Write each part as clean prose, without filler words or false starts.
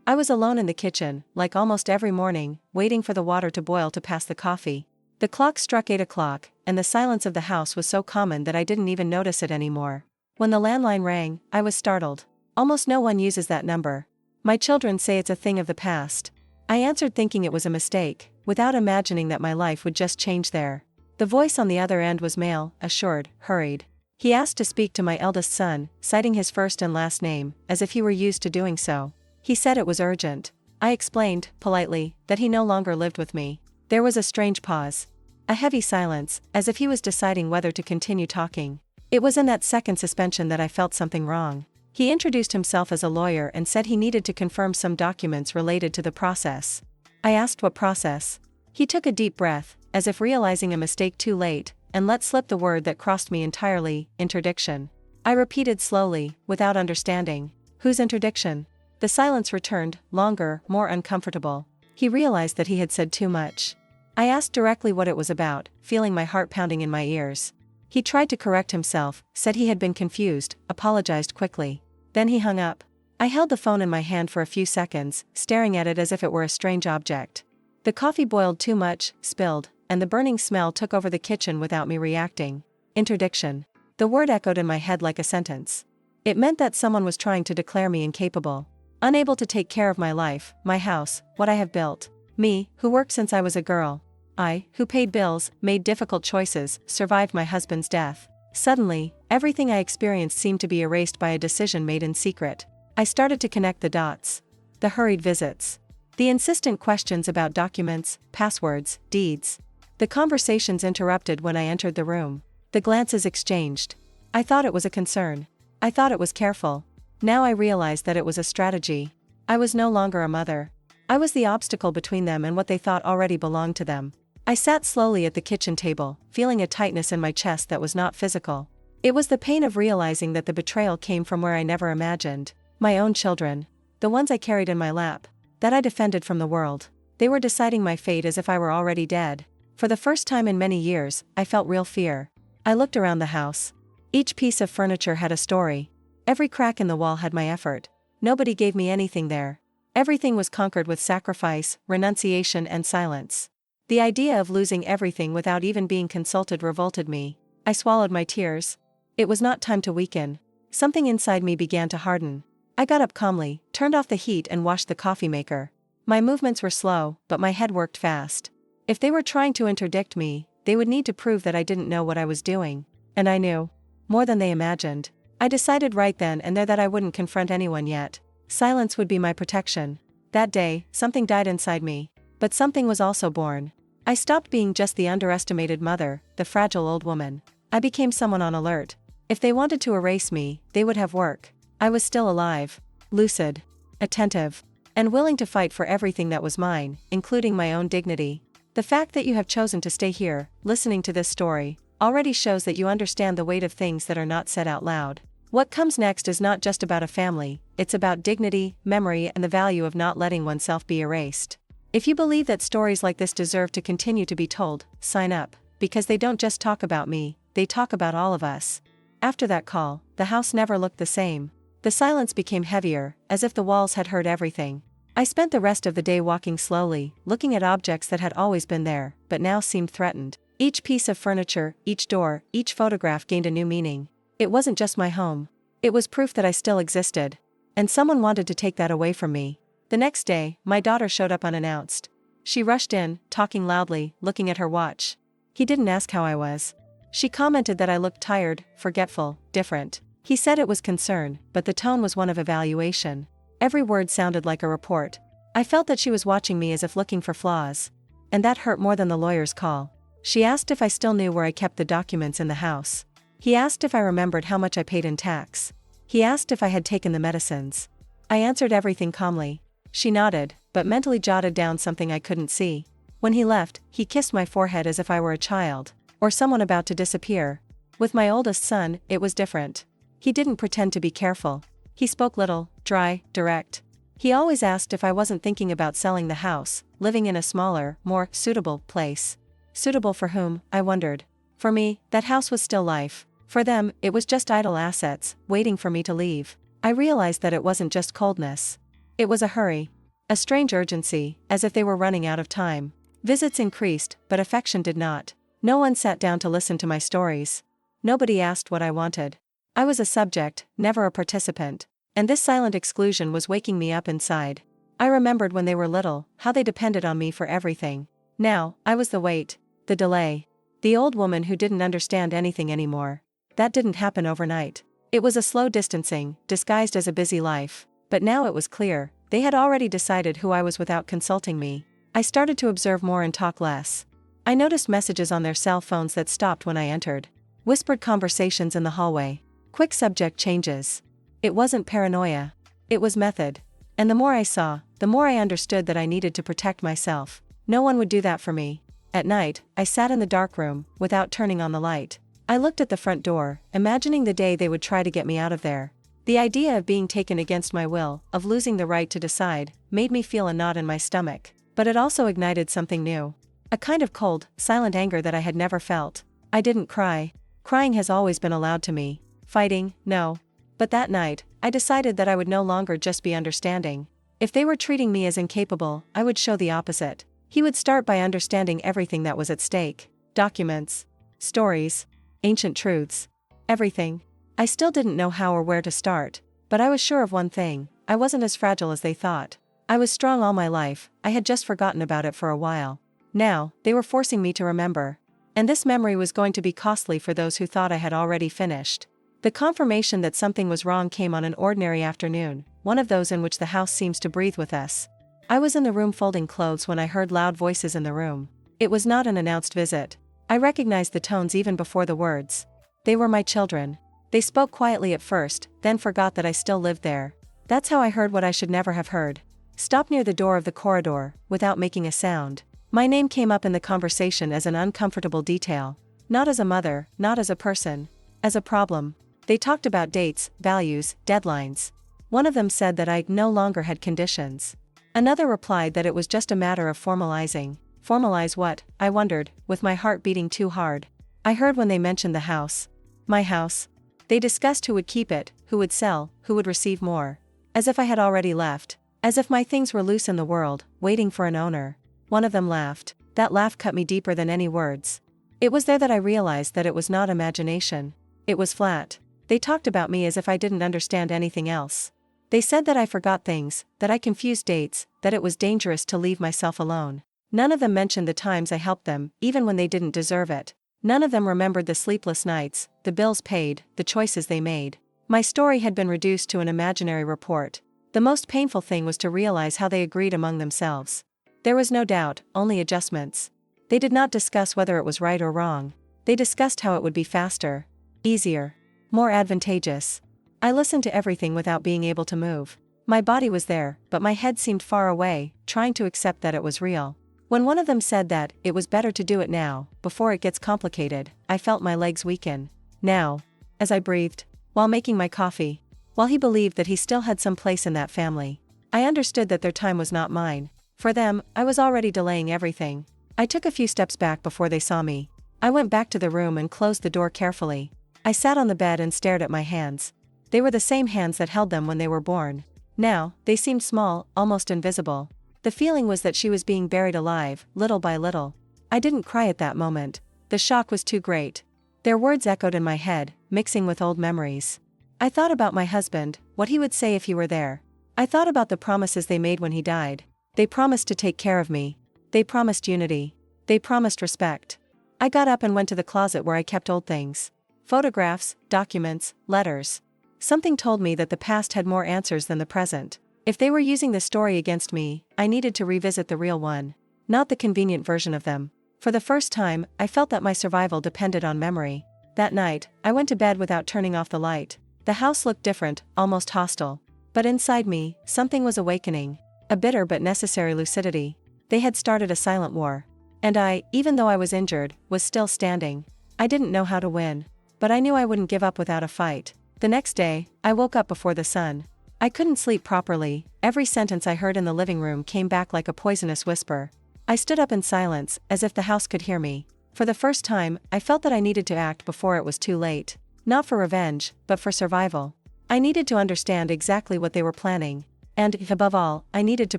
I was alone in the kitchen, like almost every morning, waiting for the water to boil to pass the coffee. The clock struck 8 o'clock, and the silence of the house was so common that I didn't even notice it anymore. When the landline rang, I was startled. Almost no one uses that number. My children say it's a thing of the past. I answered thinking it was a mistake, without imagining that my life would just change there. The voice on the other end was male, assured, hurried. He asked to speak to my eldest son, citing his first and last name, as if he were used to doing so. He said it was urgent. I explained, politely, that he no longer lived with me. There was a strange pause. A heavy silence, as if he was deciding whether to continue talking. It was in that second suspension that I felt something wrong. He introduced himself as a lawyer and said he needed to confirm some documents related to the process. I asked what process. He took a deep breath, as if realizing a mistake too late, and let slip the word that crossed me entirely, interdiction. I repeated slowly, without understanding. Whose interdiction? The silence returned, longer, more uncomfortable. He realized that he had said too much. I asked directly what it was about, feeling my heart pounding in my ears. He tried to correct himself, said he had been confused, apologized quickly. Then he hung up. I held the phone in my hand for a few seconds, staring at it as if it were a strange object. The coffee boiled too much, spilled, and the burning smell took over the kitchen without me reacting. Interdiction. The word echoed in my head like a sentence. It meant that someone was trying to declare me incapable. Unable to take care of my life, my house, what I have built. Me, who worked since I was a girl. I, who paid bills, made difficult choices, survived my husband's death. Suddenly, everything I experienced seemed to be erased by a decision made in secret. I started to connect the dots. The hurried visits. The insistent questions about documents, passwords, deeds. The conversations interrupted when I entered the room. The glances exchanged. I thought it was a concern. I thought it was careful. Now I realized that it was a strategy. I was no longer a mother. I was the obstacle between them and what they thought already belonged to them. I sat slowly at the kitchen table, feeling a tightness in my chest that was not physical. It was the pain of realizing that the betrayal came from where I never imagined. My own children. The ones I carried in my lap. That I defended from the world. They were deciding my fate as if I were already dead. For the first time in many years, I felt real fear. I looked around the house. Each piece of furniture had a story. Every crack in the wall had my effort. Nobody gave me anything there. Everything was conquered with sacrifice, renunciation and silence. The idea of losing everything without even being consulted revolted me. I swallowed my tears. It was not time to weaken. Something inside me began to harden. I got up calmly, turned off the heat and washed the coffee maker. My movements were slow, but my head worked fast. If they were trying to interdict me, they would need to prove that I didn't know what I was doing. And I knew. More than they imagined. I decided right then and there that I wouldn't confront anyone yet. Silence would be my protection. That day, something died inside me. But something was also born. I stopped being just the underestimated mother, the fragile old woman. I became someone on alert. If they wanted to erase me, they would have work. I was still alive, lucid, attentive, and willing to fight for everything that was mine, including my own dignity. The fact that you have chosen to stay here, listening to this story, already shows that you understand the weight of things that are not said out loud. What comes next is not just about a family, it's about dignity, memory, and the value of not letting oneself be erased. If you believe that stories like this deserve to continue to be told, sign up, because they don't just talk about me, they talk about all of us. After that call, the house never looked the same. The silence became heavier, as if the walls had heard everything. I spent the rest of the day walking slowly, looking at objects that had always been there, but now seemed threatened. Each piece of furniture, each door, each photograph gained a new meaning. It wasn't just my home. It was proof that I still existed. And someone wanted to take that away from me. The next day, my daughter showed up unannounced. She rushed in, talking loudly, looking at her watch. He didn't ask how I was. She commented that I looked tired, forgetful, different. He said it was concern, but the tone was one of evaluation. Every word sounded like a report. I felt that she was watching me as if looking for flaws. And that hurt more than the lawyer's call. She asked if I still knew where I kept the documents in the house. He asked if I remembered how much I paid in tax. He asked if I had taken the medicines. I answered everything calmly. She nodded, but mentally jotted down something I couldn't see. When he left, he kissed my forehead as if I were a child, or someone about to disappear. With my oldest son, it was different. He didn't pretend to be careful. He spoke little, dry, direct. He always asked if I wasn't thinking about selling the house, living in a smaller, more suitable place. Suitable for whom, I wondered. For me, that house was still life. For them, it was just idle assets, waiting for me to leave. I realized that it wasn't just coldness. It was a hurry. A strange urgency, as if they were running out of time. Visits increased, but affection did not. No one sat down to listen to my stories. Nobody asked what I wanted. I was a subject, never a participant. And this silent exclusion was waking me up inside. I remembered when they were little, how they depended on me for everything. Now, I was the wait, the delay. The old woman who didn't understand anything anymore. That didn't happen overnight. It was a slow distancing, disguised as a busy life. But now it was clear, they had already decided who I was without consulting me. I started to observe more and talk less. I noticed messages on their cell phones that stopped when I entered. Whispered conversations in the hallway. Quick subject changes. It wasn't paranoia. It was method. And the more I saw, the more I understood that I needed to protect myself. No one would do that for me. At night, I sat in the dark room, without turning on the light. I looked at the front door, imagining the day they would try to get me out of there. The idea of being taken against my will, of losing the right to decide, made me feel a knot in my stomach. But it also ignited something new. A kind of cold, silent anger that I had never felt. I didn't cry. Crying has always been allowed to me. Fighting, no. But that night, I decided that I would no longer just be understanding. If they were treating me as incapable, I would show the opposite. He would start by understanding everything that was at stake. Documents. Stories. Ancient truths. Everything. I still didn't know how or where to start. But I was sure of one thing, I wasn't as fragile as they thought. I was strong all my life, I had just forgotten about it for a while. Now, they were forcing me to remember. And this memory was going to be costly for those who thought I had already finished. The confirmation that something was wrong came on an ordinary afternoon, one of those in which the house seems to breathe with us. I was in the room folding clothes when I heard loud voices in the room. It was not an announced visit. I recognized the tones even before the words. They were my children. They spoke quietly at first, then forgot that I still lived there. That's how I heard what I should never have heard. Stop near the door of the corridor, without making a sound. My name came up in the conversation as an uncomfortable detail. Not as a mother, not as a person. As a problem. They talked about dates, values, deadlines. One of them said that I no longer had conditions. Another replied that it was just a matter of formalizing. Formalize what? I wondered, with my heart beating too hard. I heard when they mentioned the house. My house. They discussed who would keep it, who would sell, who would receive more. As if I had already left. As if my things were loose in the world, waiting for an owner. One of them laughed. That laugh cut me deeper than any words. It was there that I realized that it was not imagination. It was flat. They talked about me as if I didn't understand anything else. They said that I forgot things, that I confused dates, that it was dangerous to leave myself alone. None of them mentioned the times I helped them, even when they didn't deserve it. None of them remembered the sleepless nights, the bills paid, the choices they made. My story had been reduced to an imaginary report. The most painful thing was to realize how they agreed among themselves. There was no doubt, only adjustments. They did not discuss whether it was right or wrong. They discussed how it would be faster, easier, more advantageous. I listened to everything without being able to move. My body was there, but my head seemed far away, trying to accept that it was real. When one of them said that it was better to do it now, before it gets complicated, I felt my legs weaken. Now, as I breathed, while making my coffee, while he believed that he still had some place in that family, I understood that their time was not mine. For them, I was already delaying everything. I took a few steps back before they saw me. I went back to the room and closed the door carefully. I sat on the bed and stared at my hands. They were the same hands that held them when they were born. Now, they seemed small, almost invisible. The feeling was that she was being buried alive, little by little. I didn't cry at that moment. The shock was too great. Their words echoed in my head, mixing with old memories. I thought about my husband, what he would say if he were there. I thought about the promises they made when he died. They promised to take care of me. They promised unity. They promised respect. I got up and went to the closet where I kept old things. Photographs, documents, letters. Something told me that the past had more answers than the present. If they were using the story against me, I needed to revisit the real one. Not the convenient version of them. For the first time, I felt that my survival depended on memory. That night, I went to bed without turning off the light. The house looked different, almost hostile. But inside me, something was awakening. A bitter but necessary lucidity. They had started a silent war. And I, even though I was injured, was still standing. I didn't know how to win. But I knew I wouldn't give up without a fight. The next day, I woke up before the sun. I couldn't sleep properly. Every sentence I heard in the living room came back like a poisonous whisper. I stood up in silence, as if the house could hear me. For the first time, I felt that I needed to act before it was too late. Not for revenge, but for survival. I needed to understand exactly what they were planning. And, above all, I needed to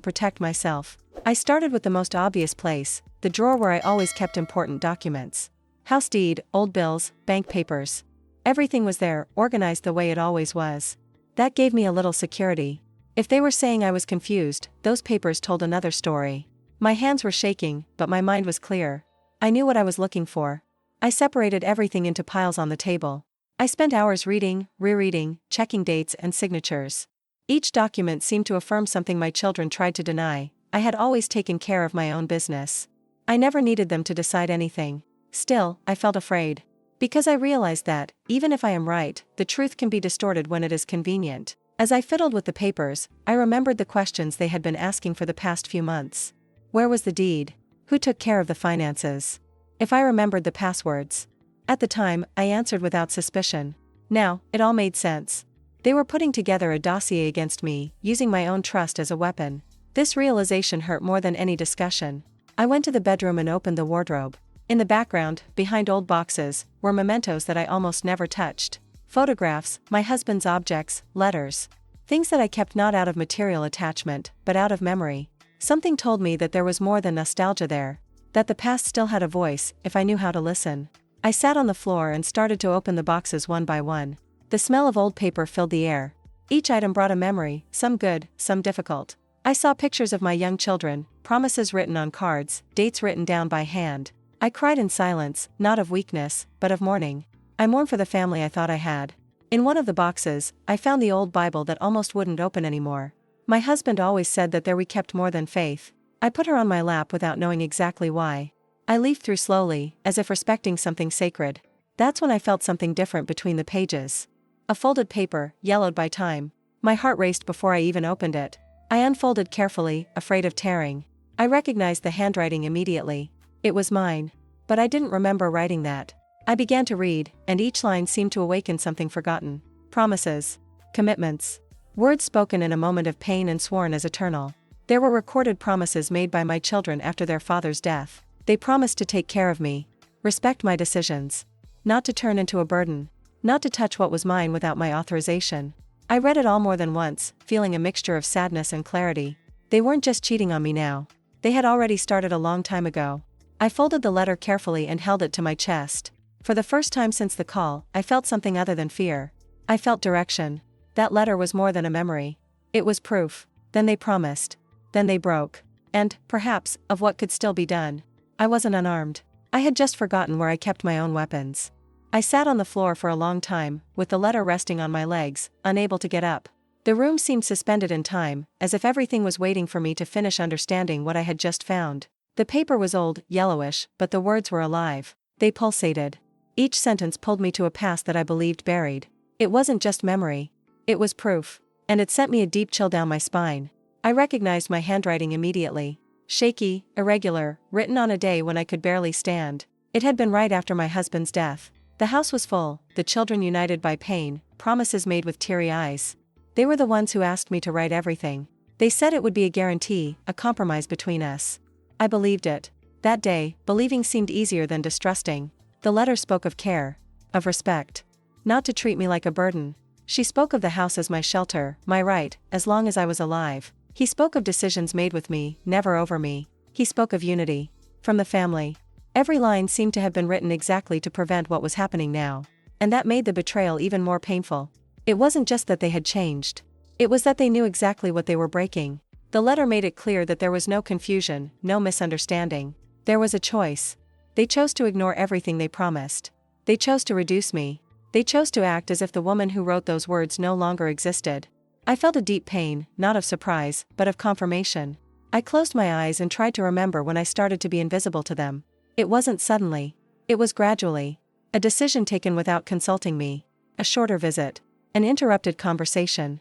protect myself. I started with the most obvious place, the drawer where I always kept important documents. House deed, old bills, bank papers. Everything was there, organized the way it always was. That gave me a little security. If they were saying I was confused, those papers told another story. My hands were shaking, but my mind was clear. I knew what I was looking for. I separated everything into piles on the table. I spent hours reading, rereading, checking dates and signatures. Each document seemed to affirm something my children tried to deny. I had always taken care of my own business. I never needed them to decide anything. Still, I felt afraid. Because I realized that, even if I am right, the truth can be distorted when it is convenient. As I fiddled with the papers, I remembered the questions they had been asking for the past few months. Where was the deed? Who took care of the finances? If I remembered the passwords. At the time, I answered without suspicion. Now, it all made sense. They were putting together a dossier against me, using my own trust as a weapon. This realization hurt more than any discussion. I went to the bedroom and opened the wardrobe. In the background, behind old boxes, were mementos that I almost never touched. Photographs, my husband's objects, letters. Things that I kept not out of material attachment, but out of memory. Something told me that there was more than nostalgia there. That the past still had a voice, if I knew how to listen. I sat on the floor and started to open the boxes one by one. The smell of old paper filled the air. Each item brought a memory, some good, some difficult. I saw pictures of my young children, promises written on cards, dates written down by hand. I cried in silence, not of weakness, but of mourning. I mourned for the family I thought I had. In one of the boxes, I found the old Bible that almost wouldn't open anymore. My husband always said that there we kept more than faith. I put her on my lap without knowing exactly why. I leafed through slowly, as if respecting something sacred. That's when I felt something different between the pages. A folded paper, yellowed by time. My heart raced before I even opened it. I unfolded carefully, afraid of tearing. I recognized the handwriting immediately. It was mine. But I didn't remember writing that. I began to read, and each line seemed to awaken something forgotten. Promises. Commitments. Words spoken in a moment of pain and sworn as eternal. There were recorded promises made by my children after their father's death. They promised to take care of me. Respect my decisions. Not to turn into a burden. Not to touch what was mine without my authorization. I read it all more than once, feeling a mixture of sadness and clarity. They weren't just cheating on me now. They had already started a long time ago. I folded the letter carefully and held it to my chest. For the first time since the call, I felt something other than fear. I felt direction. That letter was more than a memory. It was proof. Then they promised. Then they broke. And, perhaps, of what could still be done. I wasn't unarmed. I had just forgotten where I kept my own weapons. I sat on the floor for a long time, with the letter resting on my legs, unable to get up. The room seemed suspended in time, as if everything was waiting for me to finish understanding what I had just found. The paper was old, yellowish, but the words were alive. They pulsated. Each sentence pulled me to a past that I believed buried. It wasn't just memory. It was proof. And it sent me a deep chill down my spine. I recognized my handwriting immediately. Shaky, irregular, written on a day when I could barely stand. It had been right after my husband's death. The house was full, the children united by pain, promises made with teary eyes. They were the ones who asked me to write everything. They said it would be a guarantee, a compromise between us. I believed it. That day, believing seemed easier than distrusting. The letter spoke of care. Of respect. Not to treat me like a burden. She spoke of the house as my shelter, my right, as long as I was alive. He spoke of decisions made with me, never over me. He spoke of unity. From the family. Every line seemed to have been written exactly to prevent what was happening now. And that made the betrayal even more painful. It wasn't just that they had changed. It was that they knew exactly what they were breaking. The letter made it clear that there was no confusion, no misunderstanding. There was a choice. They chose to ignore everything they promised. They chose to reduce me. They chose to act as if the woman who wrote those words no longer existed. I felt a deep pain, not of surprise, but of confirmation. I closed my eyes and tried to remember when I started to be invisible to them. It wasn't suddenly. It was gradually. A decision taken without consulting me. A shorter visit. An interrupted conversation.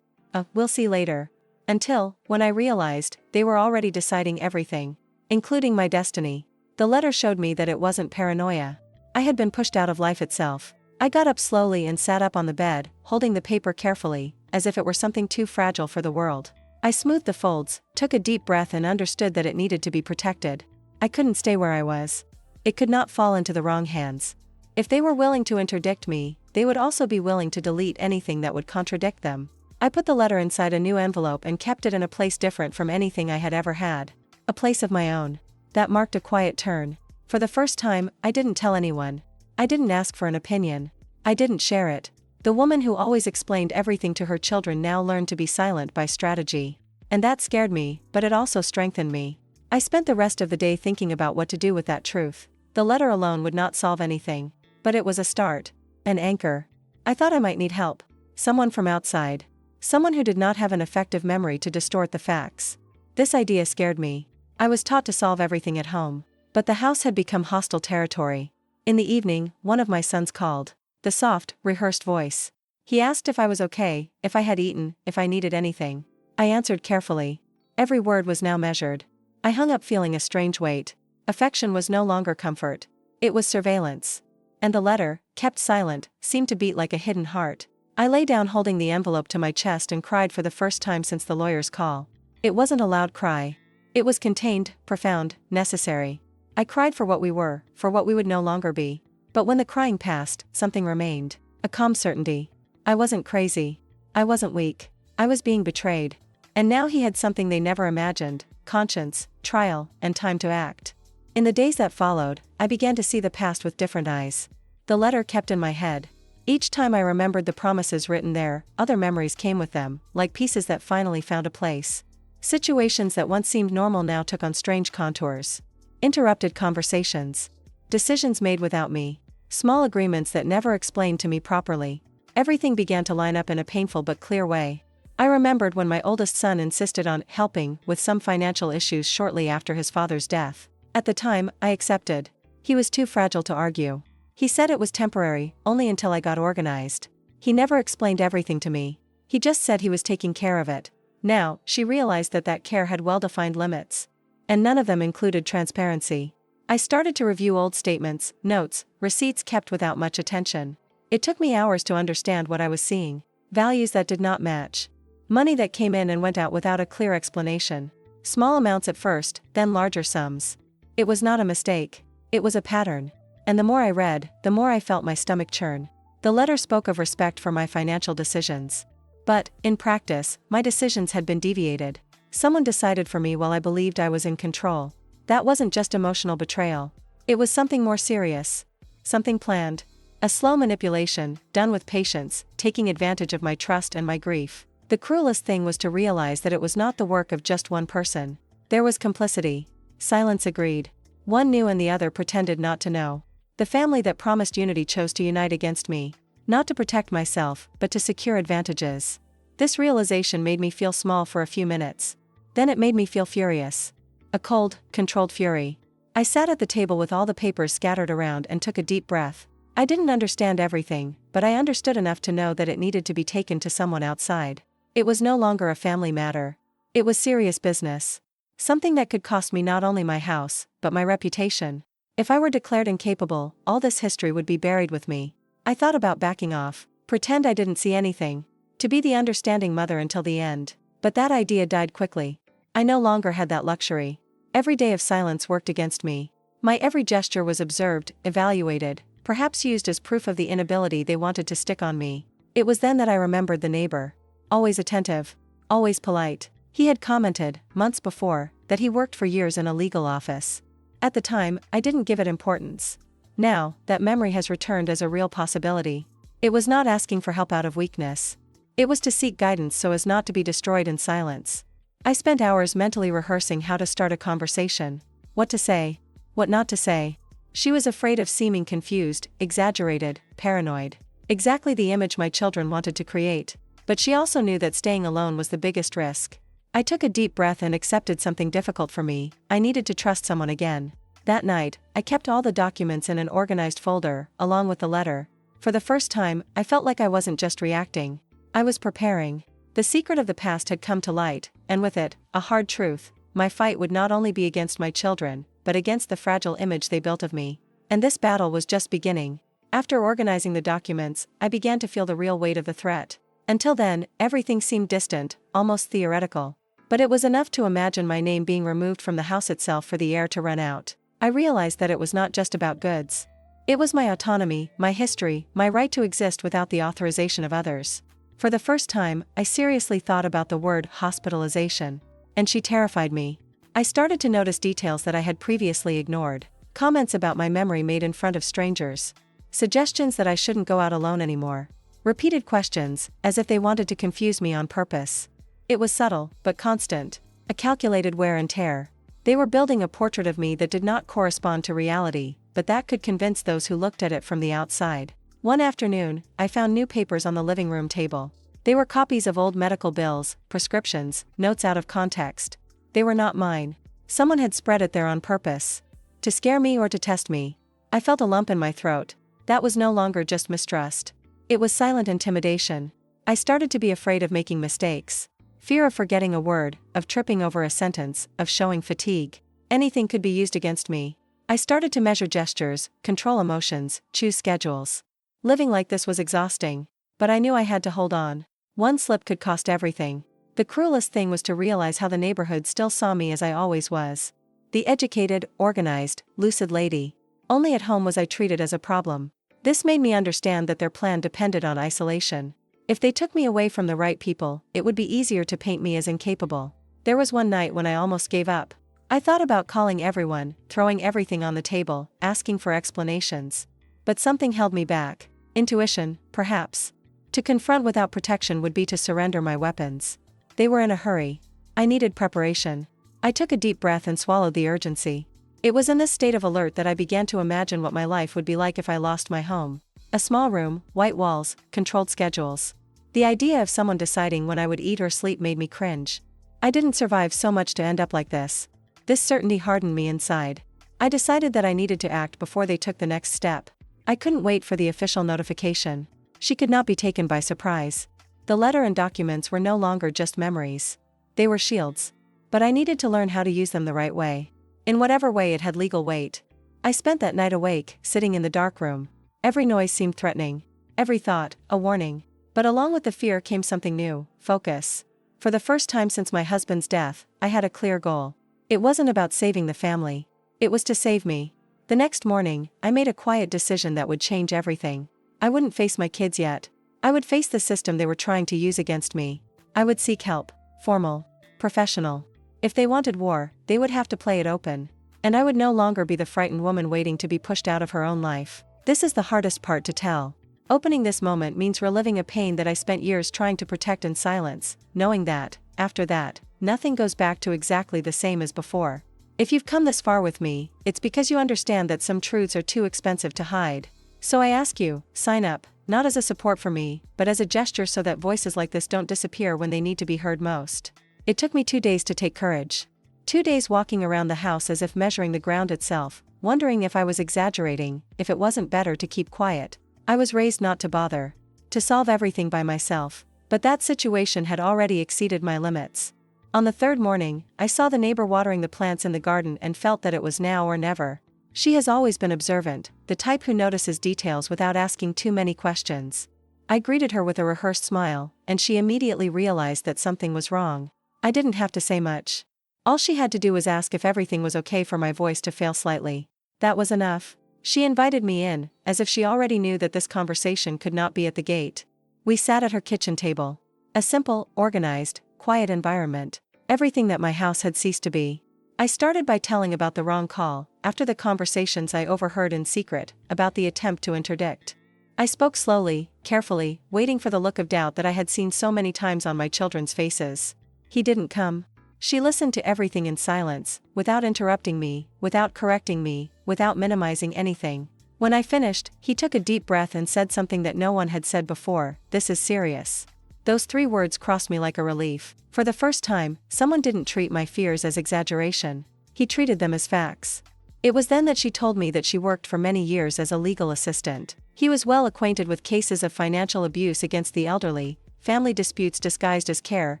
We'll see later. Until, when I realized, they were already deciding everything. Including my destiny. The letter showed me that it wasn't paranoia. I had been pushed out of life itself. I got up slowly and sat up on the bed, holding the paper carefully, as if it were something too fragile for the world. I smoothed the folds, took a deep breath and understood that it needed to be protected. I couldn't stay where I was. It could not fall into the wrong hands. If they were willing to interdict me, they would also be willing to delete anything that would contradict them. I put the letter inside a new envelope and kept it in a place different from anything I had ever had. A place of my own. That marked a quiet turn. For the first time, I didn't tell anyone. I didn't ask for an opinion. I didn't share it. The woman who always explained everything to her children now learned to be silent by strategy. And that scared me, but it also strengthened me. I spent the rest of the day thinking about what to do with that truth. The letter alone would not solve anything. But it was a start. An anchor. I thought I might need help. Someone from outside. Someone who did not have an effective memory to distort the facts. This idea scared me. I was taught to solve everything at home. But the house had become hostile territory. In the evening, one of my sons called. The soft, rehearsed voice. He asked if I was okay, if I had eaten, if I needed anything. I answered carefully. Every word was now measured. I hung up feeling a strange weight. Affection was no longer comfort. It was surveillance. And the letter, kept silent, seemed to beat like a hidden heart. I lay down holding the envelope to my chest and cried for the first time since the lawyer's call. It wasn't a loud cry. It was contained, profound, necessary. I cried for what we were, for what we would no longer be. But when the crying passed, something remained. A calm certainty. I wasn't crazy. I wasn't weak. I was being betrayed. And now he had something they never imagined: conscience, trial, and time to act. In the days that followed, I began to see the past with different eyes. The letter kept in my head. Each time I remembered the promises written there, other memories came with them, like pieces that finally found a place. Situations that once seemed normal now took on strange contours. Interrupted conversations. Decisions made without me. Small agreements that never explained to me properly. Everything began to line up in a painful but clear way. I remembered when my oldest son insisted on helping with some financial issues shortly after his father's death. At the time, I accepted. He was too fragile to argue. He said it was temporary, only until I got organized. He never explained everything to me. He just said he was taking care of it. Now, she realized that care had well-defined limits. And none of them included transparency. I started to review old statements, notes, receipts kept without much attention. It took me hours to understand what I was seeing. Values that did not match. Money that came in and went out without a clear explanation. Small amounts at first, then larger sums. It was not a mistake. It was a pattern. And the more I read, the more I felt my stomach churn. The letter spoke of respect for my financial decisions. But, in practice, my decisions had been deviated. Someone decided for me while I believed I was in control. That wasn't just emotional betrayal. It was something more serious. Something planned. A slow manipulation, done with patience, taking advantage of my trust and my grief. The cruelest thing was to realize that it was not the work of just one person. There was complicity. Silence agreed. One knew and the other pretended not to know. The family that promised unity chose to unite against me. Not to protect myself, but to secure advantages. This realization made me feel small for a few minutes. Then it made me feel furious. A cold, controlled fury. I sat at the table with all the papers scattered around and took a deep breath. I didn't understand everything, but I understood enough to know that it needed to be taken to someone outside. It was no longer a family matter. It was serious business. Something that could cost me not only my house, but my reputation. If I were declared incapable, all this history would be buried with me. I thought about backing off, pretend I didn't see anything, to be the understanding mother until the end. But that idea died quickly. I no longer had that luxury. Every day of silence worked against me. My every gesture was observed, evaluated, perhaps used as proof of the inability they wanted to stick on me. It was then that I remembered the neighbor. Always attentive. Always polite. He had commented, months before, that he worked for years in a legal office. At the time, I didn't give it importance. Now, that memory has returned as a real possibility. It was not asking for help out of weakness. It was to seek guidance so as not to be destroyed in silence. I spent hours mentally rehearsing how to start a conversation. What to say. What not to say. She was afraid of seeming confused, exaggerated, paranoid. Exactly the image my children wanted to create. But she also knew that staying alone was the biggest risk. I took a deep breath and accepted something difficult for me. I needed to trust someone again. That night, I kept all the documents in an organized folder, along with the letter. For the first time, I felt like I wasn't just reacting. I was preparing. The secret of the past had come to light, and with it, a hard truth. My fight would not only be against my children, but against the fragile image they built of me. And this battle was just beginning. After organizing the documents, I began to feel the real weight of the threat. Until then, everything seemed distant, almost theoretical. But it was enough to imagine my name being removed from the house itself for the air to run out. I realized that it was not just about goods. It was my autonomy, my history, my right to exist without the authorization of others. For the first time, I seriously thought about the word hospitalization. And she terrified me. I started to notice details that I had previously ignored. Comments about my memory made in front of strangers. Suggestions that I shouldn't go out alone anymore. Repeated questions, as if they wanted to confuse me on purpose. It was subtle, but constant. A calculated wear and tear. They were building a portrait of me that did not correspond to reality, but that could convince those who looked at it from the outside. One afternoon, I found new papers on the living room table. They were copies of old medical bills, prescriptions, notes out of context. They were not mine. Someone had spread it there on purpose. To scare me or to test me. I felt a lump in my throat. That was no longer just mistrust. It was silent intimidation. I started to be afraid of making mistakes. Fear of forgetting a word, of tripping over a sentence, of showing fatigue. Anything could be used against me. I started to measure gestures, control emotions, choose schedules. Living like this was exhausting. But I knew I had to hold on. One slip could cost everything. The cruelest thing was to realize how the neighborhood still saw me as I always was. The educated, organized, lucid lady. Only at home was I treated as a problem. This made me understand that their plan depended on isolation. If they took me away from the right people, it would be easier to paint me as incapable. There was one night when I almost gave up. I thought about calling everyone, throwing everything on the table, asking for explanations. But something held me back. Intuition, perhaps. To confront without protection would be to surrender my weapons. They were in a hurry. I needed preparation. I took a deep breath and swallowed the urgency. It was in this state of alert that I began to imagine what my life would be like if I lost my home. A small room, white walls, controlled schedules. The idea of someone deciding when I would eat or sleep made me cringe. I didn't survive so much to end up like this. This certainty hardened me inside. I decided that I needed to act before they took the next step. I couldn't wait for the official notification. She could not be taken by surprise. The letter and documents were no longer just memories. They were shields. But I needed to learn how to use them the right way. In whatever way it had legal weight. I spent that night awake, sitting in the dark room. Every noise seemed threatening. Every thought, a warning. But along with the fear came something new, focus. For the first time since my husband's death, I had a clear goal. It wasn't about saving the family. It was to save me. The next morning, I made a quiet decision that would change everything. I wouldn't face my kids yet. I would face the system they were trying to use against me. I would seek help. Formal. Professional. If they wanted war, they would have to play it open. And I would no longer be the frightened woman waiting to be pushed out of her own life. This is the hardest part to tell. Opening this moment means reliving a pain that I spent years trying to protect in silence, knowing that, after that, nothing goes back to exactly the same as before. If you've come this far with me, it's because you understand that some truths are too expensive to hide. So I ask you, sign up, not as a support for me, but as a gesture so that voices like this don't disappear when they need to be heard most. It took me 2 days to take courage. 2 days walking around the house as if measuring the ground itself, wondering if I was exaggerating, if it wasn't better to keep quiet. I was raised not to bother, to solve everything by myself, but that situation had already exceeded my limits. On the third morning, I saw the neighbor watering the plants in the garden and felt that it was now or never. She has always been observant, the type who notices details without asking too many questions. I greeted her with a rehearsed smile, and she immediately realized that something was wrong. I didn't have to say much. All she had to do was ask if everything was okay for my voice to fail slightly. That was enough. She invited me in, as if she already knew that this conversation could not be at the gate. We sat at her kitchen table. A simple, organized, quiet environment. Everything that my house had ceased to be. I started by telling about the wrong call, after the conversations I overheard in secret, about the attempt to interdict. I spoke slowly, carefully, waiting for the look of doubt that I had seen so many times on my children's faces. He didn't come. She listened to everything in silence, without interrupting me, without correcting me, without minimizing anything. When I finished, he took a deep breath and said something that no one had said before, "This is serious." Those 3 words crossed me like a relief. For the first time, someone didn't treat my fears as exaggeration. He treated them as facts. It was then that she told me that she worked for many years as a legal assistant. He was well acquainted with cases of financial abuse against the elderly, family disputes disguised as care,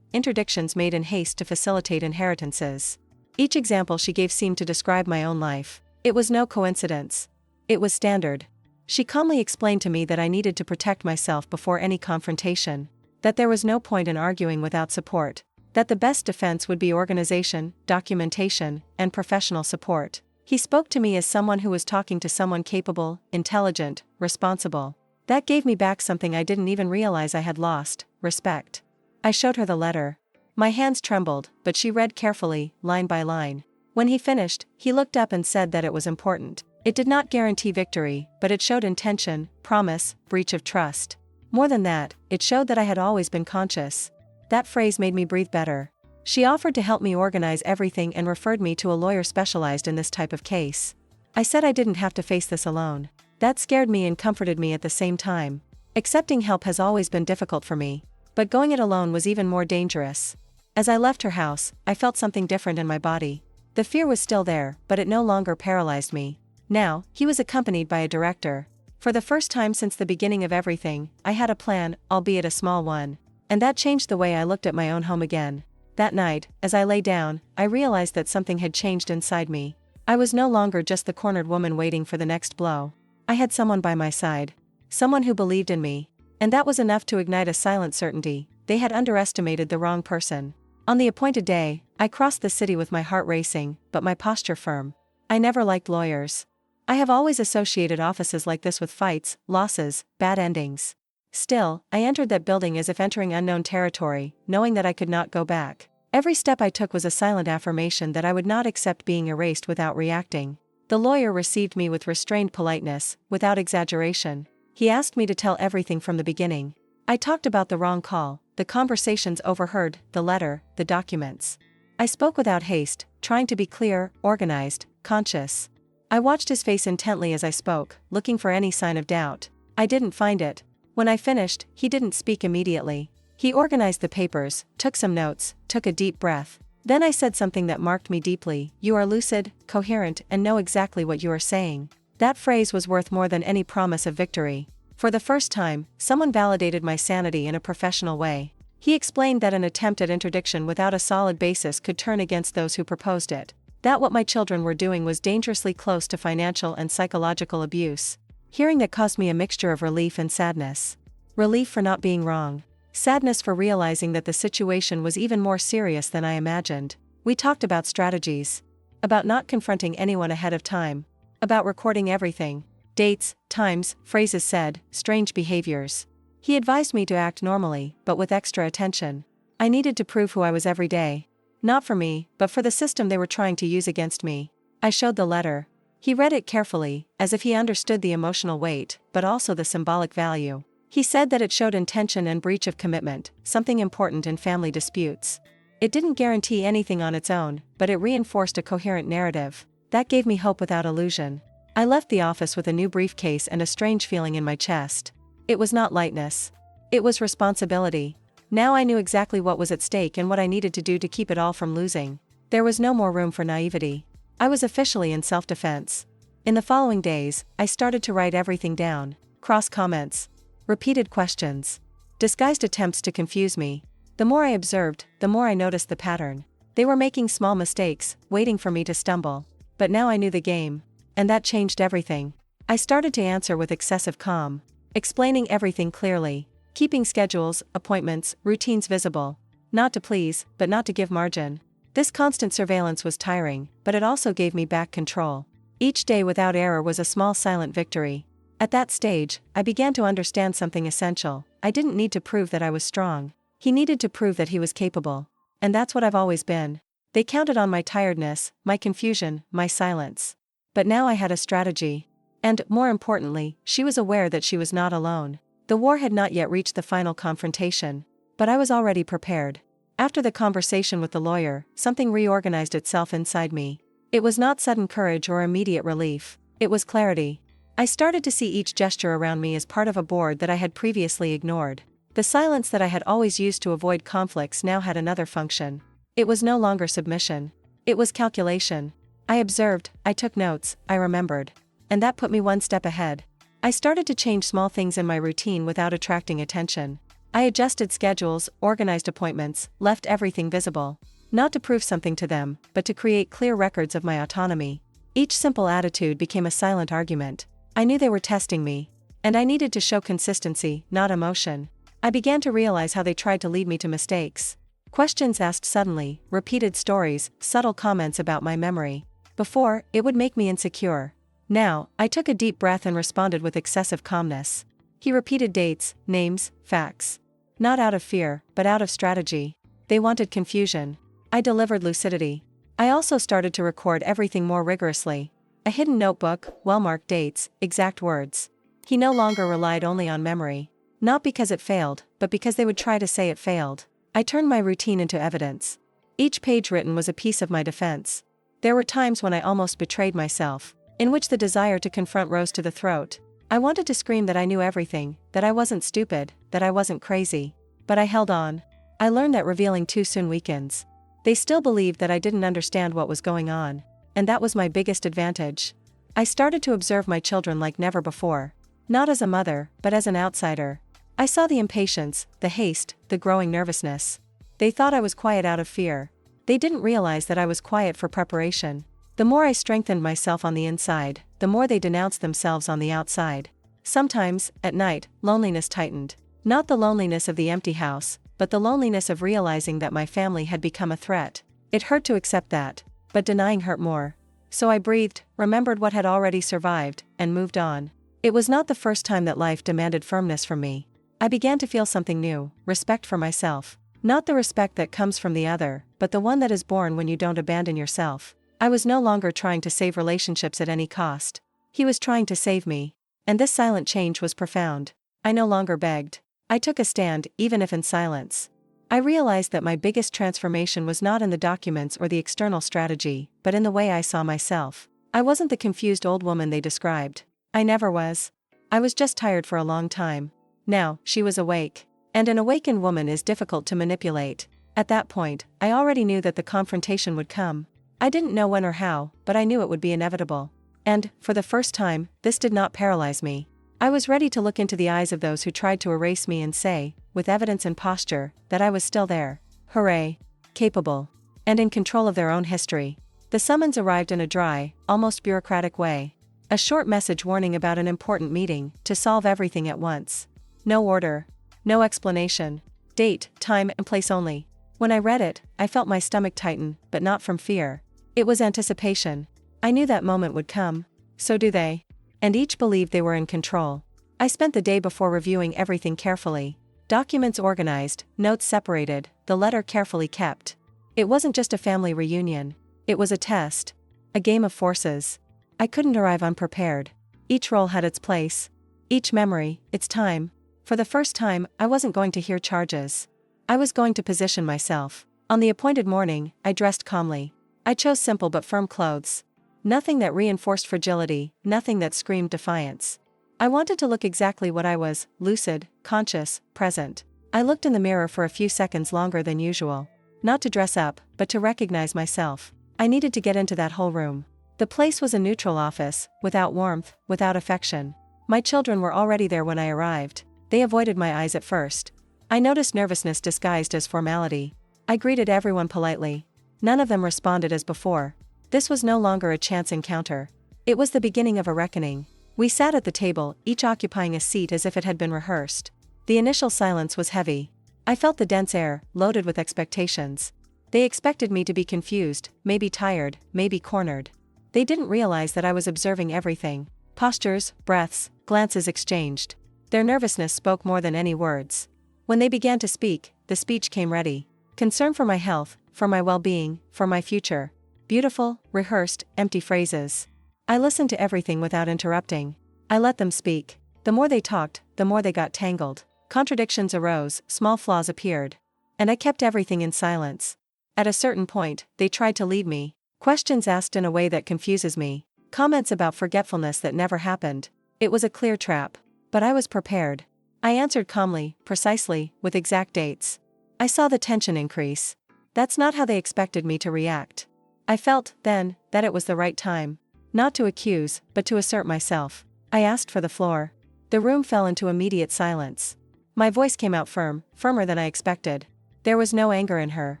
interdictions made in haste to facilitate inheritances. Each example she gave seemed to describe my own life. It was no coincidence. It was standard. She calmly explained to me that I needed to protect myself before any confrontation. That there was no point in arguing without support. That the best defense would be organization, documentation, and professional support. He spoke to me as someone who was talking to someone capable, intelligent, responsible. That gave me back something I didn't even realize I had lost: respect. I showed her the letter. My hands trembled, but she read carefully, line by line. When he finished, he looked up and said that it was important. It did not guarantee victory, but it showed intention, promise, breach of trust. More than that, it showed that I had always been conscious. That phrase made me breathe better. She offered to help me organize everything and referred me to a lawyer specialized in this type of case. I said I didn't have to face this alone. That scared me and comforted me at the same time. Accepting help has always been difficult for me, but going it alone was even more dangerous. As I left her house, I felt something different in my body. The fear was still there, but it no longer paralyzed me. Now, he was accompanied by a director. For the first time since the beginning of everything, I had a plan, albeit a small one. And that changed the way I looked at my own home again. That night, as I lay down, I realized that something had changed inside me. I was no longer just the cornered woman waiting for the next blow. I had someone by my side. Someone who believed in me. And that was enough to ignite a silent certainty: they had underestimated the wrong person. On the appointed day, I crossed the city with my heart racing, but my posture firm. I never liked lawyers. I have always associated offices like this with fights, losses, bad endings. Still, I entered that building as if entering unknown territory, knowing that I could not go back. Every step I took was a silent affirmation that I would not accept being erased without reacting. The lawyer received me with restrained politeness, without exaggeration. He asked me to tell everything from the beginning. I talked about the wrong call, the conversations overheard, the letter, the documents. I spoke without haste, trying to be clear, organized, conscious. I watched his face intently as I spoke, looking for any sign of doubt. I didn't find it. When I finished, he didn't speak immediately. He organized the papers, took some notes, took a deep breath. Then I said something that marked me deeply: "You are lucid, coherent, and know exactly what you are saying." That phrase was worth more than any promise of victory. For the first time, someone validated my sanity in a professional way. He explained that an attempt at interdiction without a solid basis could turn against those who proposed it. That what my children were doing was dangerously close to financial and psychological abuse. Hearing that caused me a mixture of relief and sadness. Relief for not being wrong. Sadness for realizing that the situation was even more serious than I imagined. We talked about strategies. About not confronting anyone ahead of time. About recording everything. Dates, times, phrases said, strange behaviors. He advised me to act normally, but with extra attention. I needed to prove who I was every day. Not for me, but for the system they were trying to use against me. I showed the letter. He read it carefully, as if he understood the emotional weight, but also the symbolic value. He said that it showed intention and breach of commitment, something important in family disputes. It didn't guarantee anything on its own, but it reinforced a coherent narrative. That gave me hope without illusion. I left the office with a new briefcase and a strange feeling in my chest. It was not lightness. It was responsibility. Now I knew exactly what was at stake and what I needed to do to keep it all from losing. There was no more room for naivety. I was officially in self-defense. In the following days, I started to write everything down. Cross comments. Repeated questions. Disguised attempts to confuse me. The more I observed, the more I noticed the pattern. They were making small mistakes, waiting for me to stumble. But now I knew the game. And that changed everything. I started to answer with excessive calm. Explaining everything clearly. Keeping schedules, appointments, routines visible. Not to please, but not to give margin. This constant surveillance was tiring, but it also gave me back control. Each day without error was a small silent victory. At that stage, I began to understand something essential. I didn't need to prove that I was strong. He needed to prove that he was capable. And that's what I've always been. They counted on my tiredness, my confusion, my silence. But now I had a strategy. And, more importantly, she was aware that she was not alone. The war had not yet reached the final confrontation. But I was already prepared. After the conversation with the lawyer, something reorganized itself inside me. It was not sudden courage or immediate relief. It was clarity. I started to see each gesture around me as part of a board that I had previously ignored. The silence that I had always used to avoid conflicts now had another function. It was no longer submission. It was calculation. I observed, I took notes, I remembered. And that put me one step ahead. I started to change small things in my routine without attracting attention. I adjusted schedules, organized appointments, left everything visible. Not to prove something to them, but to create clear records of my autonomy. Each simple attitude became a silent argument. I knew they were testing me. And I needed to show consistency, not emotion. I began to realize how they tried to lead me to mistakes. Questions asked suddenly, repeated stories, subtle comments about my memory. Before, it would make me insecure. Now, I took a deep breath and responded with excessive calmness. He repeated dates, names, facts. Not out of fear, but out of strategy. They wanted confusion. I delivered lucidity. I also started to record everything more rigorously. A hidden notebook, well-marked dates, exact words. He no longer relied only on memory. Not because it failed, but because they would try to say it failed. I turned my routine into evidence. Each page written was a piece of my defense. There were times when I almost betrayed myself, in which the desire to confront rose to the throat. I wanted to scream that I knew everything, that I wasn't stupid, that I wasn't crazy. But I held on. I learned that revealing too soon weakens. They still believed that I didn't understand what was going on. And that was my biggest advantage. I started to observe my children like never before. Not as a mother, but as an outsider. I saw the impatience, the haste, the growing nervousness. They thought I was quiet out of fear. They didn't realize that I was quiet for preparation. The more I strengthened myself on the inside, the more they denounced themselves on the outside. Sometimes, at night, loneliness tightened. Not the loneliness of the empty house, but the loneliness of realizing that my family had become a threat. It hurt to accept that, but denying hurt more. So I breathed, remembered what had already survived, and moved on. It was not the first time that life demanded firmness from me. I began to feel something new, respect for myself. Not the respect that comes from the other, but the one that is born when you don't abandon yourself. I was no longer trying to save relationships at any cost. He was trying to save me. And this silent change was profound. I no longer begged. I took a stand, even if in silence. I realized that my biggest transformation was not in the documents or the external strategy, but in the way I saw myself. I wasn't the confused old woman they described. I never was. I was just tired for a long time. Now, she was awake. And an awakened woman is difficult to manipulate. At that point, I already knew that the confrontation would come. I didn't know when or how, but I knew it would be inevitable. And, for the first time, this did not paralyze me. I was ready to look into the eyes of those who tried to erase me and say, with evidence and posture, that I was still there. Hooray! Capable. And in control of their own history. The summons arrived in a dry, almost bureaucratic way. A short message warning about an important meeting, to solve everything at once. No order. No explanation. Date, time, and place only. When I read it, I felt my stomach tighten, but not from fear. It was anticipation. I knew that moment would come. So do they. And each believed they were in control. I spent the day before reviewing everything carefully. Documents organized, notes separated, the letter carefully kept. It wasn't just a family reunion. It was a test. A game of forces. I couldn't arrive unprepared. Each role had its place. Each memory, its time. For the first time, I wasn't going to hear charges. I was going to position myself. On the appointed morning, I dressed calmly. I chose simple but firm clothes. Nothing that reinforced fragility, nothing that screamed defiance. I wanted to look exactly what I was, lucid, conscious, present. I looked in the mirror for a few seconds longer than usual. Not to dress up, but to recognize myself. I needed to get into that whole room. The place was a neutral office, without warmth, without affection. My children were already there when I arrived. They avoided my eyes at first. I noticed nervousness disguised as formality. I greeted everyone politely. None of them responded as before. This was no longer a chance encounter. It was the beginning of a reckoning. We sat at the table, each occupying a seat as if it had been rehearsed. The initial silence was heavy. I felt the dense air, loaded with expectations. They expected me to be confused, maybe tired, maybe cornered. They didn't realize that I was observing everything. Postures, breaths, glances exchanged. Their nervousness spoke more than any words. When they began to speak, the speech came ready. Concern for my health, for my well-being, for my future. Beautiful, rehearsed, empty phrases. I listened to everything without interrupting. I let them speak. The more they talked, the more they got tangled. Contradictions arose, small flaws appeared. And I kept everything in silence. At a certain point, they tried to lead me. Questions asked in a way that confuses me. Comments about forgetfulness that never happened. It was a clear trap. But I was prepared. I answered calmly, precisely, with exact dates. I saw the tension increase. That's not how they expected me to react. I felt, then, that it was the right time. Not to accuse, but to assert myself. I asked for the floor. The room fell into immediate silence. My voice came out firm, firmer than I expected. There was no anger in her.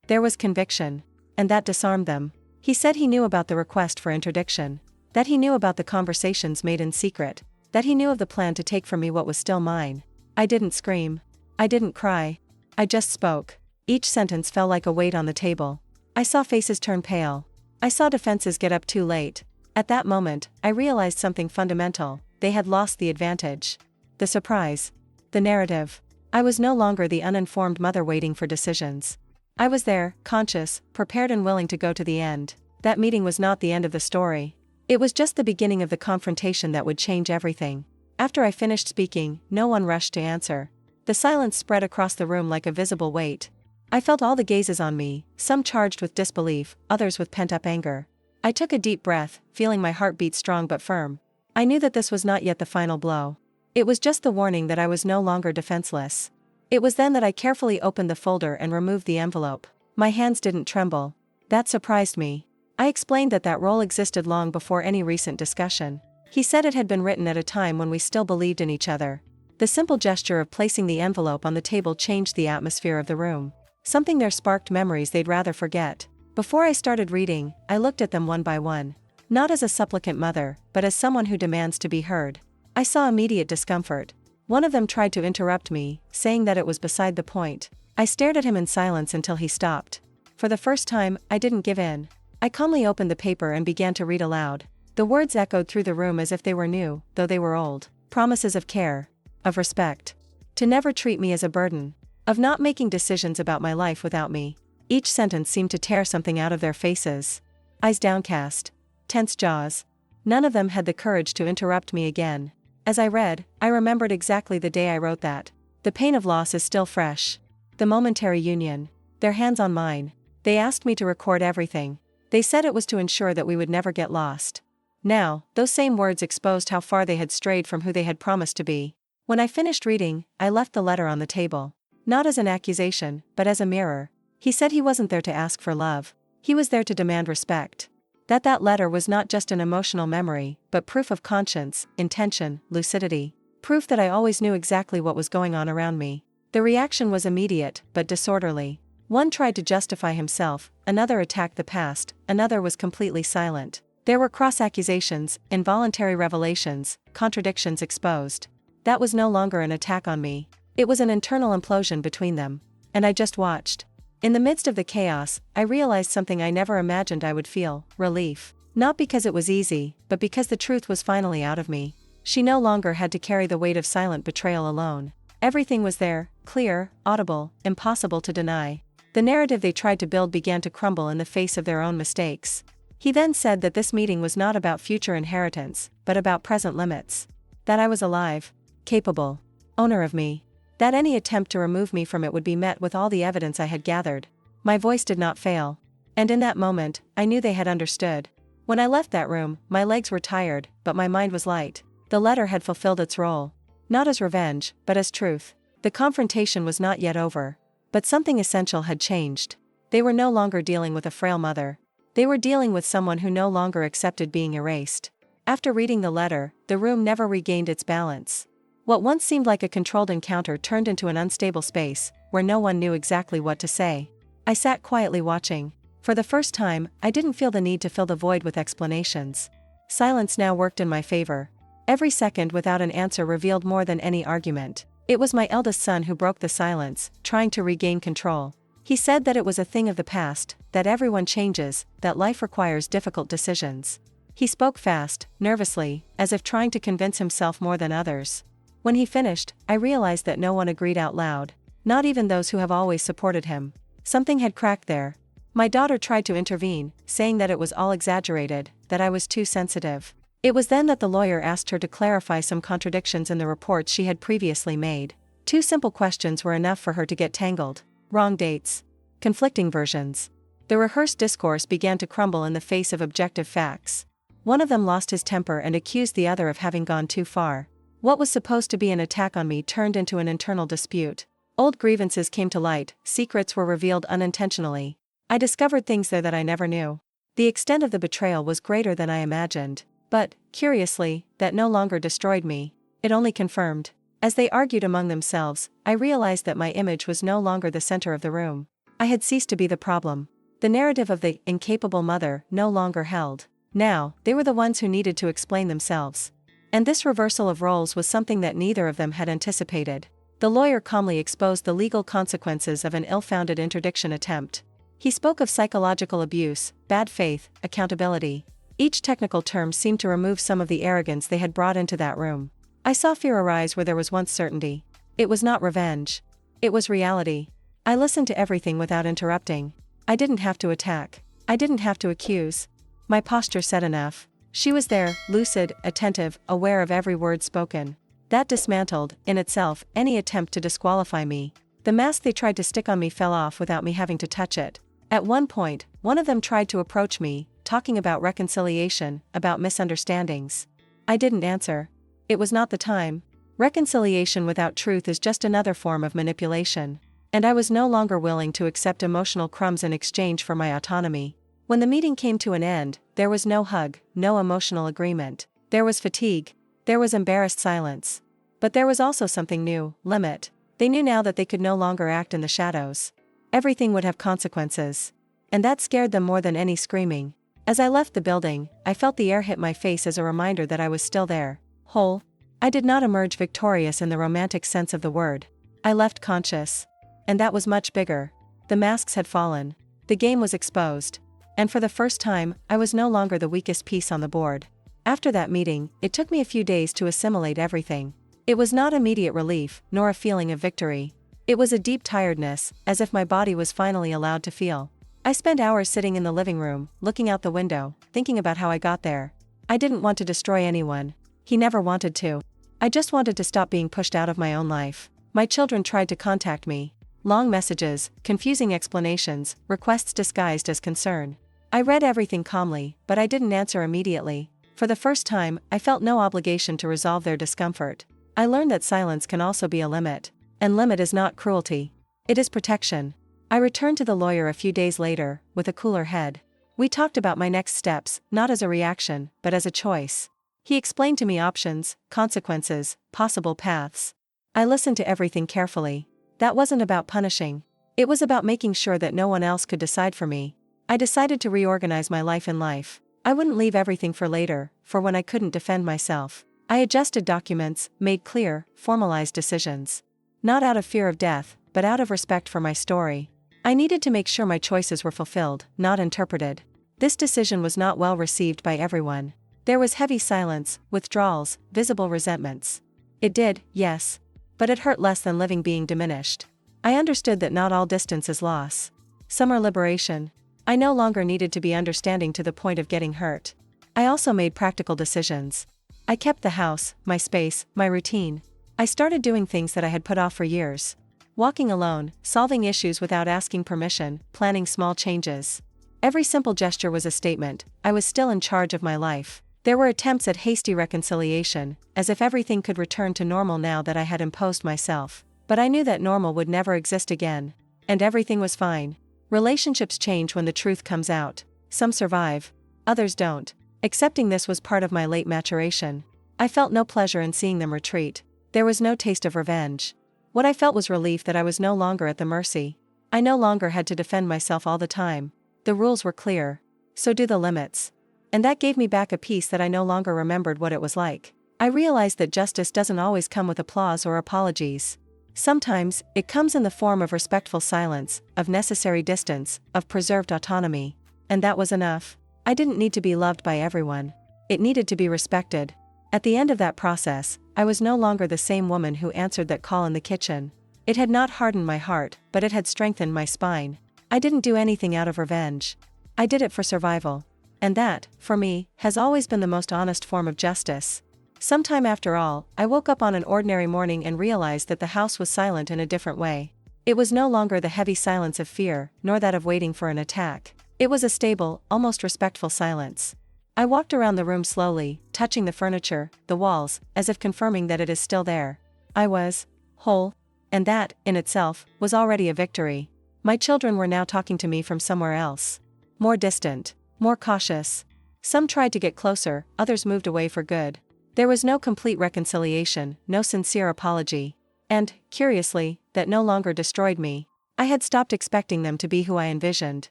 There was conviction. And that disarmed them. He said he knew about the request for interdiction. That he knew about the conversations made in secret. That he knew of the plan to take from me what was still mine. I didn't scream. I didn't cry. I just spoke. Each sentence fell like a weight on the table. I saw faces turn pale. I saw defenses get up too late. At that moment, I realized something fundamental. They had lost the advantage. the surprise. The narrative. I was no longer the uninformed mother waiting for decisions. I was there, conscious, prepared and willing to go to the end. That meeting was not the end of the story. It was just the beginning of the confrontation that would change everything. After I finished speaking, no one rushed to answer. The silence spread across the room like a visible weight. I felt all the gazes on me, some charged with disbelief, others with pent-up anger. I took a deep breath, feeling my heart beat strong but firm. I knew that this was not yet the final blow. It was just the warning that I was no longer defenseless. It was then that I carefully opened the folder and removed the envelope. My hands didn't tremble. That surprised me. I explained that role existed long before any recent discussion. He said it had been written at a time when we still believed in each other. The simple gesture of placing the envelope on the table changed the atmosphere of the room. Something there sparked memories they'd rather forget. Before I started reading, I looked at them one by one. Not as a supplicant mother, but as someone who demands to be heard. I saw immediate discomfort. One of them tried to interrupt me, saying that it was beside the point. I stared at him in silence until he stopped. For the first time, I didn't give in. I calmly opened the paper and began to read aloud. The words echoed through the room as if they were new, though they were old. Promises of care. Of respect. To never treat me as a burden. Of not making decisions about my life without me. Each sentence seemed to tear something out of their faces. Eyes downcast. Tense jaws. None of them had the courage to interrupt me again. As I read, I remembered exactly the day I wrote that. The pain of loss is still fresh. The momentary union. Their hands on mine. They asked me to record everything. They said it was to ensure that we would never get lost. Now, those same words exposed how far they had strayed from who they had promised to be. When I finished reading, I left the letter on the table. Not as an accusation, but as a mirror. He said he wasn't there to ask for love. He was there to demand respect. That letter was not just an emotional memory, but proof of conscience, intention, lucidity. Proof that I always knew exactly what was going on around me. The reaction was immediate, but disorderly. One tried to justify himself, another attacked the past, another was completely silent. There were cross-accusations, involuntary revelations, contradictions exposed. That was no longer an attack on me. It was an internal implosion between them. And I just watched. In the midst of the chaos, I realized something I never imagined I would feel: relief. Not because it was easy, but because the truth was finally out of me. She no longer had to carry the weight of silent betrayal alone. Everything was there, clear, audible, impossible to deny. The narrative they tried to build began to crumble in the face of their own mistakes. He then said that this meeting was not about future inheritance, but about present limits. That I was alive, capable, owner of me. That any attempt to remove me from it would be met with all the evidence I had gathered. My voice did not fail. And in that moment, I knew they had understood. When I left that room, my legs were tired, but my mind was light. The letter had fulfilled its role. Not as revenge, but as truth. The confrontation was not yet over. But something essential had changed. They were no longer dealing with a frail mother. They were dealing with someone who no longer accepted being erased. After reading the letter, the room never regained its balance. What once seemed like a controlled encounter turned into an unstable space, where no one knew exactly what to say. I sat quietly watching. For the first time, I didn't feel the need to fill the void with explanations. Silence now worked in my favor. Every second without an answer revealed more than any argument. It was my eldest son who broke the silence, trying to regain control. He said that it was a thing of the past, that everyone changes, that life requires difficult decisions. He spoke fast, nervously, as if trying to convince himself more than others. When he finished, I realized that no one agreed out loud. Not even those who have always supported him. Something had cracked there. My daughter tried to intervene, saying that it was all exaggerated, that I was too sensitive. It was then that the lawyer asked her to clarify some contradictions in the reports she had previously made. 2 simple questions were enough for her to get tangled. Wrong dates. Conflicting versions. The rehearsed discourse began to crumble in the face of objective facts. One of them lost his temper and accused the other of having gone too far. What was supposed to be an attack on me turned into an internal dispute. Old grievances came to light, secrets were revealed unintentionally. I discovered things there that I never knew. The extent of the betrayal was greater than I imagined. But, curiously, that no longer destroyed me. It only confirmed. As they argued among themselves, I realized that my image was no longer the center of the room. I had ceased to be the problem. The narrative of the incapable mother no longer held. Now, they were the ones who needed to explain themselves. And this reversal of roles was something that neither of them had anticipated. The lawyer calmly exposed the legal consequences of an ill-founded interdiction attempt. He spoke of psychological abuse, bad faith, accountability. Each technical term seemed to remove some of the arrogance they had brought into that room. I saw fear arise where there was once certainty. It was not revenge. It was reality. I listened to everything without interrupting. I didn't have to attack. I didn't have to accuse. My posture said enough. She was there, lucid, attentive, aware of every word spoken. That dismantled, in itself, any attempt to disqualify me. The mask they tried to stick on me fell off without me having to touch it. At one point, one of them tried to approach me, talking about reconciliation, about misunderstandings. I didn't answer. It was not the time. Reconciliation without truth is just another form of manipulation. And I was no longer willing to accept emotional crumbs in exchange for my autonomy. When the meeting came to an end, there was no hug, no emotional agreement. There was fatigue. There was embarrassed silence. But there was also something new, limit. They knew now that they could no longer act in the shadows. Everything would have consequences. And that scared them more than any screaming. As I left the building, I felt the air hit my face as a reminder that I was still there, whole. I did not emerge victorious in the romantic sense of the word. I left conscious. And that was much bigger. The masks had fallen. The game was exposed. And for the first time, I was no longer the weakest piece on the board. After that meeting, it took me a few days to assimilate everything. It was not immediate relief, nor a feeling of victory. It was a deep tiredness, as if my body was finally allowed to feel. I spent hours sitting in the living room, looking out the window, thinking about how I got there. I didn't want to destroy anyone. He never wanted to. I just wanted to stop being pushed out of my own life. My children tried to contact me. Long messages, confusing explanations, requests disguised as concern. I read everything calmly, but I didn't answer immediately. For the first time, I felt no obligation to resolve their discomfort. I learned that silence can also be a limit. And limit is not cruelty. It is protection. I returned to the lawyer a few days later, with a cooler head. We talked about my next steps, not as a reaction, but as a choice. He explained to me options, consequences, possible paths. I listened to everything carefully. That wasn't about punishing. It was about making sure that no one else could decide for me. I decided to reorganize my life in life. I wouldn't leave everything for later, for when I couldn't defend myself. I adjusted documents, made clear, formalized decisions. Not out of fear of death, but out of respect for my story. I needed to make sure my choices were fulfilled, not interpreted. This decision was not well received by everyone. There was heavy silence, withdrawals, visible resentments. It did, yes. But it hurt less than living being diminished. I understood that not all distance is loss. Some are liberation. I no longer needed to be understanding to the point of getting hurt. I also made practical decisions. I kept the house, my space, my routine. I started doing things that I had put off for years. Walking alone, solving issues without asking permission, planning small changes. Every simple gesture was a statement. I was still in charge of my life. There were attempts at hasty reconciliation, as if everything could return to normal now that I had imposed myself. But I knew that normal would never exist again. And everything was fine. Relationships change when the truth comes out. Some survive. Others don't. Accepting this was part of my late maturation. I felt no pleasure in seeing them retreat. There was no taste of revenge. What I felt was relief that I was no longer at the mercy. I no longer had to defend myself all the time. The rules were clear. So do the limits. And that gave me back a peace that I no longer remembered what it was like. I realized that justice doesn't always come with applause or apologies. Sometimes, it comes in the form of respectful silence, of necessary distance, of preserved autonomy. And that was enough. I didn't need to be loved by everyone. It needed to be respected. At the end of that process, I was no longer the same woman who answered that call in the kitchen. It had not hardened my heart, but it had strengthened my spine. I didn't do anything out of revenge. I did it for survival. And that, for me, has always been the most honest form of justice. Sometime after all, I woke up on an ordinary morning and realized that the house was silent in a different way. It was no longer the heavy silence of fear, nor that of waiting for an attack. It was a stable, almost respectful silence. I walked around the room slowly, touching the furniture, the walls, as if confirming that it is still there. I was whole. And that, in itself, was already a victory. My children were now talking to me from somewhere else. More distant. More cautious. Some tried to get closer, others moved away for good. There was no complete reconciliation, no sincere apology. And, curiously, that no longer destroyed me. I had stopped expecting them to be who I envisioned.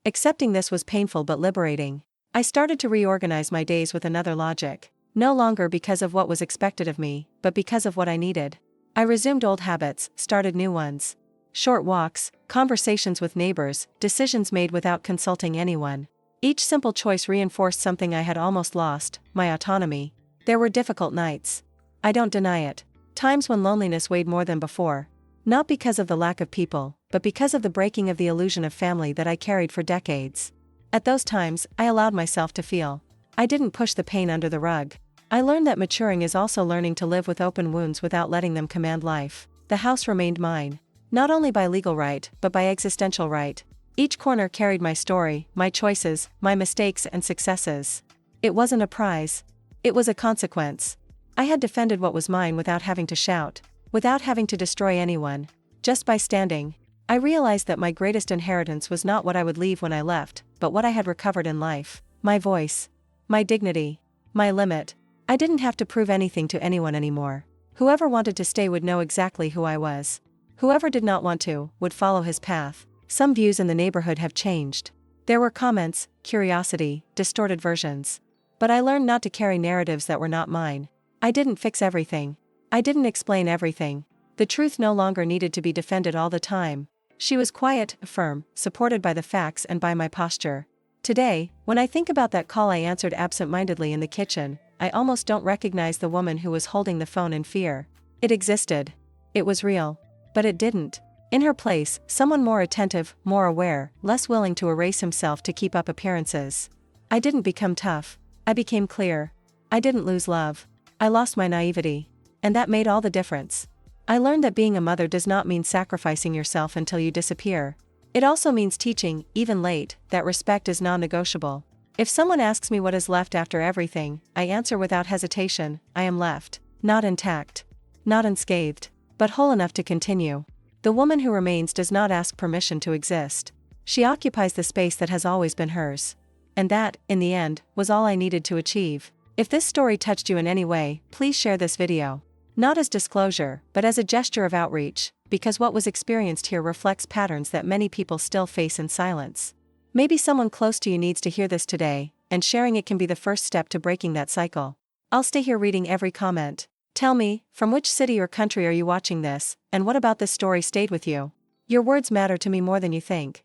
Accepting this was painful but liberating. I started to reorganize my days with another logic. No longer because of what was expected of me, but because of what I needed. I resumed old habits, started new ones. Short walks, conversations with neighbors, decisions made without consulting anyone. Each simple choice reinforced something I had almost lost, my autonomy. There were difficult nights. I don't deny it. Times when loneliness weighed more than before. Not because of the lack of people, but because of the breaking of the illusion of family that I carried for decades. At those times, I allowed myself to feel. I didn't push the pain under the rug. I learned that maturing is also learning to live with open wounds without letting them command life. The house remained mine. Not only by legal right, but by existential right. Each corner carried my story, my choices, my mistakes and successes. It wasn't a prize. It was a consequence. I had defended what was mine without having to shout, without having to destroy anyone. Just by standing. I realized that my greatest inheritance was not what I would leave when I left, but what I had recovered in life. My voice. My dignity. My limit. I didn't have to prove anything to anyone anymore. Whoever wanted to stay would know exactly who I was. Whoever did not want to, would follow his path. Some views in the neighborhood have changed. There were comments, curiosity, distorted versions. But I learned not to carry narratives that were not mine. I didn't fix everything. I didn't explain everything. The truth no longer needed to be defended all the time. She was quiet, firm, supported by the facts and by my posture. Today, when I think about that call I answered absent-mindedly in the kitchen, I almost don't recognize the woman who was holding the phone in fear. It existed. It was real. But it didn't. In her place, someone more attentive, more aware, less willing to erase himself to keep up appearances. I didn't become tough. I became clear. I didn't lose love. I lost my naivety. And that made all the difference. I learned that being a mother does not mean sacrificing yourself until you disappear. It also means teaching, even late, that respect is non-negotiable. If someone asks me what is left after everything, I answer without hesitation, I am left. Not intact. Not unscathed. But whole enough to continue. The woman who remains does not ask permission to exist. She occupies the space that has always been hers. And that, in the end, was all I needed to achieve. If this story touched you in any way, please share this video. Not as disclosure, but as a gesture of outreach, because what was experienced here reflects patterns that many people still face in silence. Maybe someone close to you needs to hear this today, and sharing it can be the first step to breaking that cycle. I'll stay here reading every comment. Tell me, from which city or country are you watching this, and what about this story stayed with you? Your words matter to me more than you think.